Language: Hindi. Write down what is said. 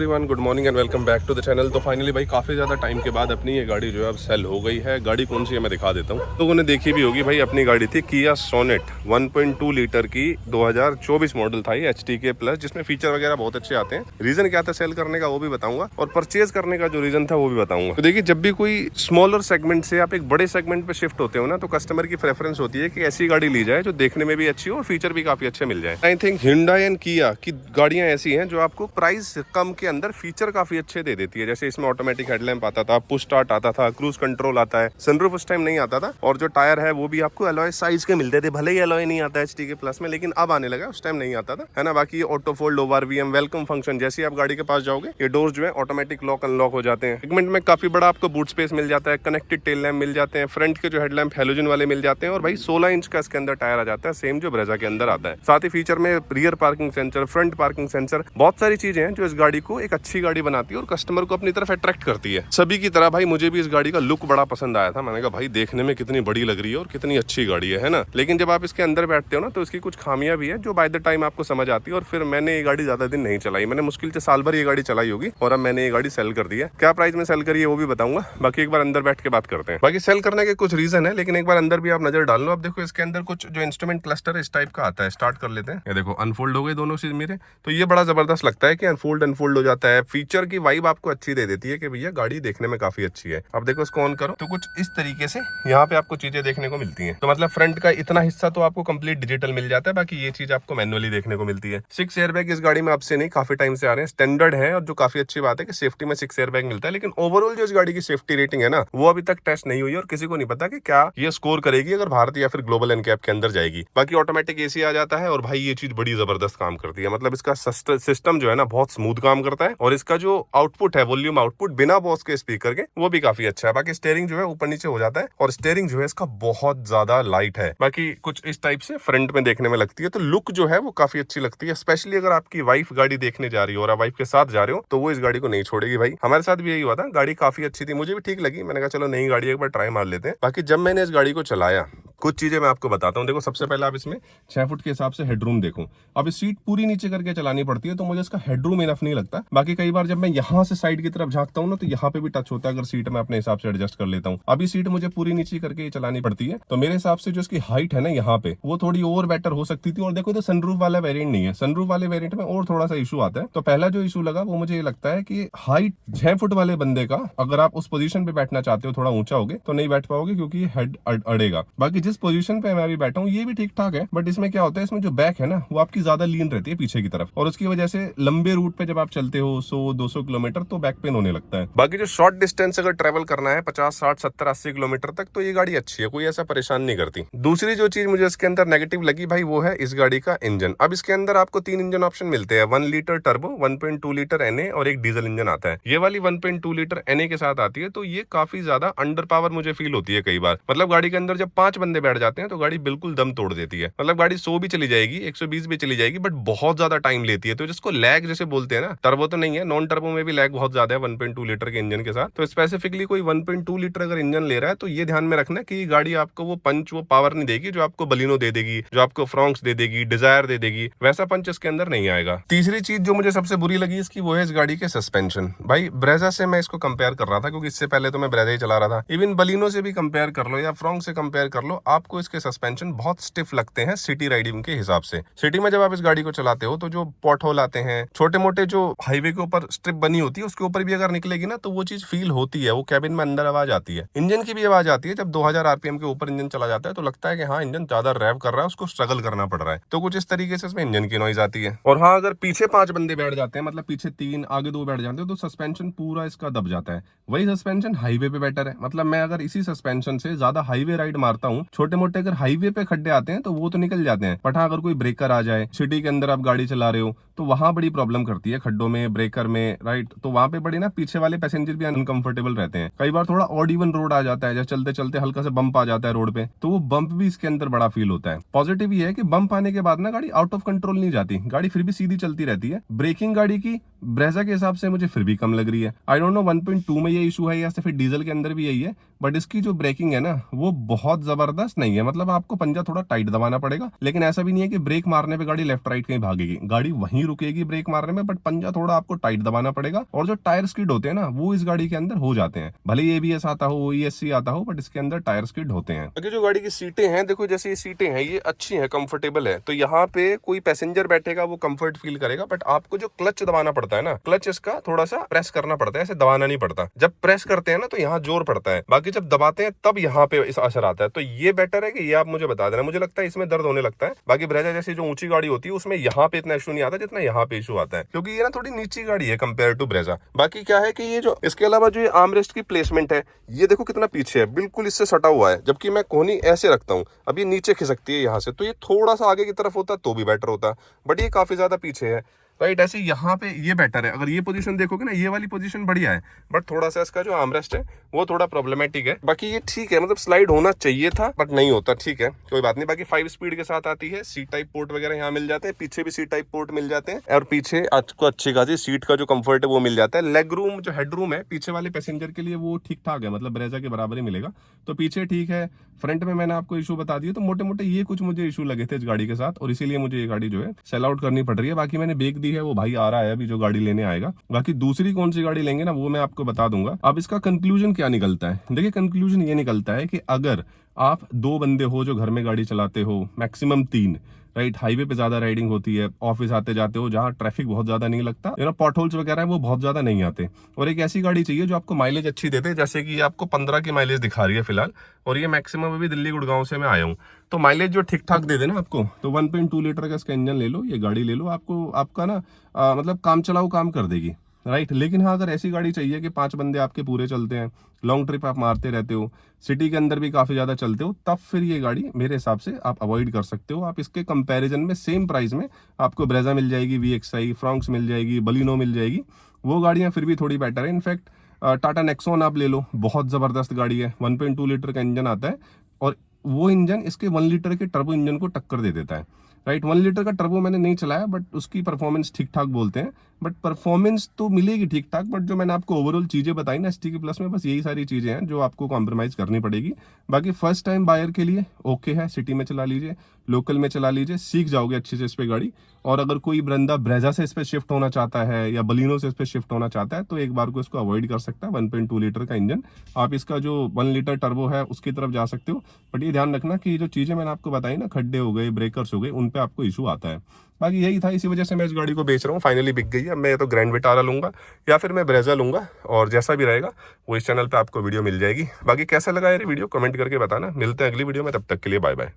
Everyone good morning and welcome back to the channel. तो फाइनली भाई काफ़ी ज़्यादा टाइम के बाद अपनी ये गाड़ी जो है अब सेल हो गई है। गाड़ी कौन सी है मैं दिखा देता हूँ। लोगों ने देखी भी होगी भाई, अपनी गाड़ी थी किया सोनेट 1.2 लीटर की 2024 मॉडल था ये HTK प्लस, जिसमें फीचर वगैरह बहुत अच्छे आते हैं। रीज़न क्या था सेल करने का वो भी बताऊंगा, और परचेज करने का जो रीज़न था वो भी बताऊंगा। तो देखिए, जब भी कोई स्मॉलर सेगमेंट से आप एक बड़े सेगमेंट पे शिफ्ट होते हो ना, तो कस्टमर की प्रेफरेंस होती है कि ऐसी गाड़ी ली जाए जो देखने में भी अच्छी हो और फीचर भी काफ़ी अच्छे मिल जाए। आई थिंक Hyundai एंड किया की गाड़ियाँ ऐसी हैं जो आपको प्राइस कम के अंदर फीचर काफी अच्छे दे देती है। जैसे इसमें ऑटोमेटिक हेडलैम्प आता था, पुश स्टार्ट आता था, क्रूज कंट्रोल आता है, सनरूफ उस टाइम नहीं आता था, और जो टायर है वो भी आपको एलॉय साइज के मिलते थे। भले ही एलॉय नहीं आता HTK प्लस में, लेकिन अब आने लगा, उस टाइम नहीं आता था, है ना। बाकी auto fold ORVM welcome function, जैसे आप गाड़ी के पास जाओगे ये डोर्स जो है ऑटोमेटिक लॉक अनलॉक हो जाते हैं। सेगमेंट में काफी बड़ा आपको बूट स्पेस मिल जाता है, कनेक्टेड टेल लैम्प मिल जाते हैं, फ्रंट के जो हेडलैम्प हैलोजन वाले मिल जाते हैं, और भाई 16 इंच का इसके अंदर टायर आ जाता है, सेम जो ब्रेजा के अंदर आता है। साथ ही फीचर में rear parking sensor, front parking sensor, बहुत सारी चीजें हैं जो इस गाड़ी को एक अच्छी गाड़ी बनाती है और कस्टमर को अपनी तरफ अट्रैक्ट करती है। सभी की तरह भाई मुझे भी इस गाड़ी का लुक बड़ा पसंद आया था। मैंने कहा भाई देखने में कितनी बड़ी लग रही है और कितनी अच्छी गाड़ी है ना। लेकिन जब आप इसके अंदर बैठते हो ना, तो इसकी कुछ खामियां भी है जो बाय द टाइम आपको समझ आती है। और फिर मैंने ये गाड़ी ज्यादा दिन नहीं चलाई, मैंने मुश्किल से साल भर ये गाड़ी चलाई होगी, और अब मैंने ये गाड़ी सेल कर दी है। क्या प्राइस में सेल करी है वो भी बताऊंगा, बाकी एक बार अंदर बैठ के बात करते हैं। बाकी सेल करने के कुछ रीजन है, लेकिन एक बार अंदर भी आप नजर डाल लो। अब देखो इसके अंदर कुछ जो इंस्ट्रूमेंट क्लस्टर इस टाइप का आता है, स्टार्ट कर लेते हैं। ये देखो अनफोल्ड हो गए दोनों चीज मेरे, तो ये बड़ा जबरदस्त लगता है कि अनफोल्ड हो जाता है। फीचर की वाइब आपको अच्छी दे देती है कि भैया गाड़ी देखने में काफी अच्छी है। अब देखो इसको ऑन करो तो कुछ इस तरीके से यहाँ पे आपको चीजें देखने को मिलती हैं। तो मतलब फ्रंट का इतना हिस्सा तो आपको कंप्लीट डिजिटल मिल जाता है, बाकी ये चीज आपको मैनुअली देखने को मिलती है। 6 एयरबैग इस गाड़ी में अब से नहीं, काफी टाइम से आ रहे हैं, स्टैंडर्ड है, और जो काफी अच्छी बात है कि सेफ्टी में 6 एयरबैग मिलता है। लेकिन ओवरऑल जो इस गाड़ी की सेफ्टी रेटिंग है ना, वो अभी तक टेस्ट नहीं हुई, और किसी को नहीं पता कि क्या ये स्कोर करेगी अगर भारत या फिर ग्लोबल एनकैप के अंदर जाएगी। बाकी ऑटोमेटिक AC आ जाता है, और भाई ये चीज बड़ी जबरदस्त काम करती है। मतलब इसका सिस्टम जो है ना बहुत स्मूथ काम करता है, और इसका जो आउटपुट है, वॉल्यूम आउटपुट बिना बॉस के स्पीकर के, वो भी काफी अच्छा है। बाकी स्टीयरिंग जो है ऊपर नीचे हो जाता है, और स्टीयरिंग जो है इसका बहुत ज्यादा लाइट है। बाकी कुछ इस टाइप से फ्रंट में देखने में लगती है, तो लुक जो है वो काफी अच्छी लगती है। स्पेशली अगर आपकी वाइफ गाड़ी देखने जा रही हो और आप वाइफ के साथ जा रहे हो, तो वो इस गाड़ी को नहीं छोड़ेगी भाई। हमारे साथ भी यही हुआ था, गाड़ी काफी अच्छी थी, मुझे भी ठीक लगी। मैंने कहा चलो नई गाड़ी एक बार ट्राई मार लेते हैं। बाकी जब मैंने इस गाड़ी को चलाया, कुछ चीजें मैं आपको बताता हूँ। देखो सबसे पहले आप इसमें 6 फुट के हिसाब से हेडरूम देखो। अब इस सीट पूरी नीचे करके चलानी पड़ती है, तो मुझे इसका हेडरूम इनफ नहीं लगता। बाकी कई बार जब मैं यहाँ से साइड की तरफ झांकता हूँ ना, तो यहाँ पे भी टच होता है, अगर सीट मैं अपने हिसाब से एडजस्ट कर लेता हूँ। अभी सीट मुझे पूरी नीचे करके चलानी पड़ती है, तो मेरे हिसाब से जो इसकी हाइट है ना यहाँ पे, वो थोड़ी और बेटर हो सकती थी। और देखो तो सनरूफ वाला वेरिएंट नहीं है, सनरूफ वाले वेरिएंट में और थोड़ा सा इशू आता है। तो पहला जो इशू लगा वो मुझे ये लगता है कि हाइट 6 फुट वाले बंदे का, अगर आप उस पोजीशन पे बैठना चाहते हो, थोड़ा ऊंचा होगे, तो नहीं बैठ पाओगे, क्योंकि हेड अड़ेगा। बाकी जिस पोजीशन पे मैं अभी बैठा हूँ ये भी ठीक ठाक है, बट इसमें क्या होता है, इसमें जो बैक है ना वो आपकी ज्यादा लीन रहती है पीछे की तरफ, और उसकी वजह से लंबे रूट पे जब आप चलते हो 100-200 किलोमीटर, तो बैक पेन होने लगता है। बाकी जो शॉर्ट डिस्टेंस अगर ट्रेवल करना है 50, 60, 70, 80 किलोमीटर तक, तो ये गाड़ी अच्छी है, कोई ऐसा परेशान नहीं करती। दूसरी जो चीज मुझे इसके अंदर नेगेटिव लगी भाई, वो है इस गाड़ी का इंजन। अब इसके अंदर आपको 3 इंजन ऑप्शन मिलते हैं, 1 लीटर टर्बो, 1.2 लीटर NA, और एक डीजल इंजन आता है। ये वाली 1.2 लीटर NA के साथ आती है, तो ये काफी ज्यादा अंडर पावर मुझे फील होती है कई बार। मतलब गाड़ी के अंदर जब 5 बंदे बैठ जाते हैं तो गाड़ी बिल्कुल दम तोड़ देती है। मतलब गाड़ी 100 भी चली जाएगी, 120 भी चली जाएगी, बट बहुत ज्यादा टाइम लेती है। तो जिसको लैग जैसे बोलते हैं ना, टर्बो तो नहीं है, नॉन टर्बो में भी लैग बहुत ज्यादा है 1.2 लीटर के इंजन के साथ। तो स्पेसिफिकली कोई 1.2 लीटर अगर इंजन ले रहा है, तो ये ध्यान में रखना कि गाड़ी आपको वो पंच, वो पावर नहीं देगी जो आपको बलिनो दे देगी, जो आपको फ्रॉन्क्स दे देगी, डिजायर दे देगी, वैसा पंच इसके अंदर नहीं आएगा। तीसरी चीज जो मुझे सबसे बुरी लगी इसकी, वो है इस गाड़ी के सस्पेंशन। भाई ब्रेजा से मैं इसको कंपेयर कर रहा था, क्योंकि इससे पहले तो मैं ब्रेजा ही चला रहा था। इवन बलिनो से भी कंपेयर कर लो या फ्रॉन्क से कंपेयर कर लो, आपको इसके सस्पेंशन बहुत स्टिफ लगते हैं सिटी राइडिंग के हिसाब से। सिटी में जब आप इस गाड़ी को चलाते हो, तो जो पॉट होल आते हैं, छोटे मोटे जो हाईवे के ऊपर स्ट्रिप बनी होती है, उसके ऊपर भी अगर निकलेगी ना, तो वो चीज फील होती है, वो कैबिन में अंदर आवाज आती है। इंजन की भी आवाज आती है, जब 2000 RPM के ऊपर इंजन चला जाता है, तो लगता है कि हाँ इंजन ज्यादा रैव कर रहा है, उसको स्ट्रगल करना पड़ रहा है। तो कुछ इस तरीके से इसमें इंजन की नॉइज आती है। और हाँ, अगर पीछे 5 बंदे बैठ जाते हैं, मतलब पीछे 3 आगे 2 बैठ जाते हैं, तो सस्पेंशन पूरा इसका दब जाता है। वही सस्पेंशन हाईवे पे बेटर है। मतलब मैं अगर इसी सस्पेंशन से ज्यादा हाईवे राइड मारता हूँ, छोटे मोटे अगर हाईवे पे खड्डे आते हैं तो वो तो निकल जाते हैं, बट हाँ अगर कोई ब्रेकर आ जाए, सिटी के अंदर आप गाड़ी चला रहे हो, तो वहां बड़ी प्रॉब्लम करती है, खड्डों में, ब्रेकर में, राइट। तो वहां पे बड़ी ना पीछे वाले पैसेंजर भी अनकंफर्टेबल रहते हैं। कई बार थोड़ा ऑड इवन रोड आ जाता है, जब चलते चलते हल्का से बम्प आ जाता है रोड पे, तो वो बम्प भी इसके अंदर बड़ा फील होता है। पॉजिटिव ये है कि बम्प आने के बाद ना गाड़ी आउट ऑफ कंट्रोल नहीं जाती, गाड़ी फिर भी सीधी चलती रहती है। ब्रेकिंग गाड़ी की ब्रेजा के हिसाब से मुझे फिर भी कम लग रही है। आई डोंट नो 1.2 में ये इशू है या फिर डीजल के अंदर भी यही है, बट इसकी जो ब्रेकिंग है ना वो बहुत जबरदस्त नहीं है। मतलब आपको पंजा थोड़ा टाइट दबाना पड़ेगा, लेकिन ऐसा भी नहीं है कि ब्रेक मारने पे गाड़ी लेफ्ट राइट कहीं भागेगी, गाड़ी वहीं रुकेगी ब्रेक मारने में, बट पंजा थोड़ा आपको टाइट दबाना पड़ेगा। और जो टायर स्किड होते हैं ना, वो इस गाड़ी के अंदर हो जाते हैं, भले ही ABS आता हो, ESC आता हो, बट इसके अंदर टायर स्किड होते हैं। आगे जो गाड़ी की सीटें हैं, देखो जैसे ये सीटें हैं ये अच्छी हैं, कंफर्टेबल है, तो यहाँ पे कोई पैसेंजर बैठेगा वो कंफर्ट फील करेगा। बट आपको जो क्लच दबाना पड़ता है ना, क्लच इसका थोड़ा सा प्रेस करना पड़ता है, ऐसे दबाना नहीं पड़ता। जब प्रेस करते हैं ना तो यहाँ जोर पड़ता है, बाकी जब दबाते हैं तब यहाँ पे इस असर आता है। तो ये बेटर है कि ये आप मुझे बता देना, मुझे लगता है इसमें दर्द होने लगता है। बाकी ब्रेजा जैसी जो ऊंची गाड़ी होती है उसमें यहाँ पे इतना इशू नहीं आता जितना यहाँ पे इशू आता है, क्योंकि ये ना थोड़ी नीची गाड़ी है कंपेयर टू ब्रेजा। बाकी क्या है कि ये जो इसके अलावा जो ये आर्मरेस्ट की प्लेसमेंट है, ये देखो कितना पीछे है, बिल्कुल इससे सटा हुआ है, जबकि मैं कोहनी ऐसे रखता हूँ, अब ये नीचे खिसकती है यहाँ से, तो ये थोड़ा सा आगे की तरफ होता तो भी बेटर होता, बट ये काफी ज्यादा पीछे है। राइट, ऐसे यहाँ पे ये बेटर है। अगर ये पोजीशन देखोगे ना, ये वाली पोजीशन बढ़िया है, बट थोड़ा सा इसका जो आर्मरेस्ट है वो थोड़ा प्रॉब्लमेटिक है। बाकी ये ठीक है, मतलब स्लाइड होना चाहिए था बट नहीं होता, ठीक है कोई बात नहीं। बाकी 5 स्पीड के साथ आती है, C टाइप पोर्ट वगैरह यहाँ मिल जाते हैं, पीछे भी C टाइप पोर्ट मिल जाते हैं, और पीछे आपको अच्छी खासी सीट का जो कंफर्ट है वो मिल जाता है। लेग रूम जो हेड रूम है पीछे वाले पैसेंजर के लिए वो ठीक ठाक है, मतलब ब्रेजा के बराबर ही मिलेगा, तो पीछे ठीक है। फ्रंट में मैंने आपको इशू बता दिया, तो मोटे मोटे ये कुछ मुझे इशू लगे थे इस गाड़ी के साथ, और इसीलिए मुझे ये गाड़ी जो है सेल आउट करनी पड़ रही है। बाकी मैंने बेच दी है, वो भाई आ रहा है अभी जो गाड़ी लेने आएगा। बाकी दूसरी कौन सी गाड़ी लेंगे ना वो मैं आपको बता दूंगा। अब इसका कंक्लूजन क्या निकलता है, देखिए कंक्लूजन ये निकलता है कि अगर आप 2 बंदे हो जो घर में गाड़ी चलाते हो, मैक्सिमम 3, राइट, हाईवे पे ज्यादा राइडिंग होती है, ऑफिस आते जाते हो जहाँ ट्रैफिक बहुत ज्यादा नहीं लगता, पॉट होल्स वगैरह है वो बहुत ज्यादा नहीं आते, और एक ऐसी गाड़ी चाहिए जो आपको माइलेज अच्छी देते, जैसे कि ये आपको 15 की माइलेज दिखा रही है फिलहाल, और ये मैक्सिमम अभी दिल्ली गुड़गांव से मैं आया हूँ, तो माइलेज जो ठीक ठाक दे देना आपको, तो 1.2 लीटर का इसका इंजन ले लो, ये गाड़ी ले लो, आपको आपका ना मतलब काम चलाओ काम कर देगी, राइट। लेकिन हाँ, अगर ऐसी गाड़ी चाहिए कि 5 बंदे आपके पूरे चलते हैं, लॉन्ग ट्रिप आप मारते रहते हो, सिटी के अंदर भी काफी ज्यादा चलते हो, तब फिर ये गाड़ी मेरे हिसाब से आप अवॉइड कर सकते हो। आप इसके कंपैरिजन में सेम प्राइस में आपको ब्रेजा मिल जाएगी, VXI, फ्रॉन्क्स मिल जाएगी, बलिनो मिल जाएगी, वो गाड़ियां फिर भी थोड़ी बेटर है। इनफैक्ट टाटा नेक्सॉन आप ले लो, बहुत जबरदस्त गाड़ी है, 1.2 लीटर का इंजन आता है, और वो इंजन इसके 1 लीटर के टर्बो इंजन को टक्कर दे देता है, राइट। 1 लीटर का टर्बो मैंने नहीं चलाया, बट उसकी परफॉर्मेंस ठीक ठाक बोलते हैं, बट परफॉर्मेंस तो मिलेगी ठीक ठाक, बट जो मैंने आपको ओवरऑल चीजें बताई ना ST प्लस में, बस यही सारी चीजें हैं जो आपको कॉम्प्रोमाइज करनी पड़ेगी। बाकी फर्स्ट टाइम बायर के लिए ओके है, सिटी में चला लीजिए, लोकल में चला लीजिए, सीख जाओगे अच्छे से इस पे गाड़ी। और अगर कोई बंदा ब्रेजा से इस पे शिफ्ट होना चाहता है या बलिनो से इस पे शिफ्ट होना चाहता है, तो एक बार को इसको अवॉइड कर सकता है। 1.2 लीटर का इंजन, आप इसका जो 1 लीटर टर्बो है उसकी तरफ जा सकते हो, बट ये ध्यान रखना कि जो चीजें मैंने आपको बताई ना, खड्डे हो गए, ब्रेकर्स हो गए, उन पे आपको इशू आता है। बाकी यही था, इसी वजह से मैं इस गाड़ी को बेच रहा हूँ, फाइनली बिक गई है। मैं तो ग्रैंड विटारा लूंगा या फिर मैं ब्रेजा लूंगा, और जैसा भी रहेगा वो इस चैनल पे आपको वीडियो मिल जाएगी। बाकी कैसा लगा यार वीडियो कमेंट करके बताना। मिलते हैं अगली वीडियो में, तब तक के लिए बाय बाय।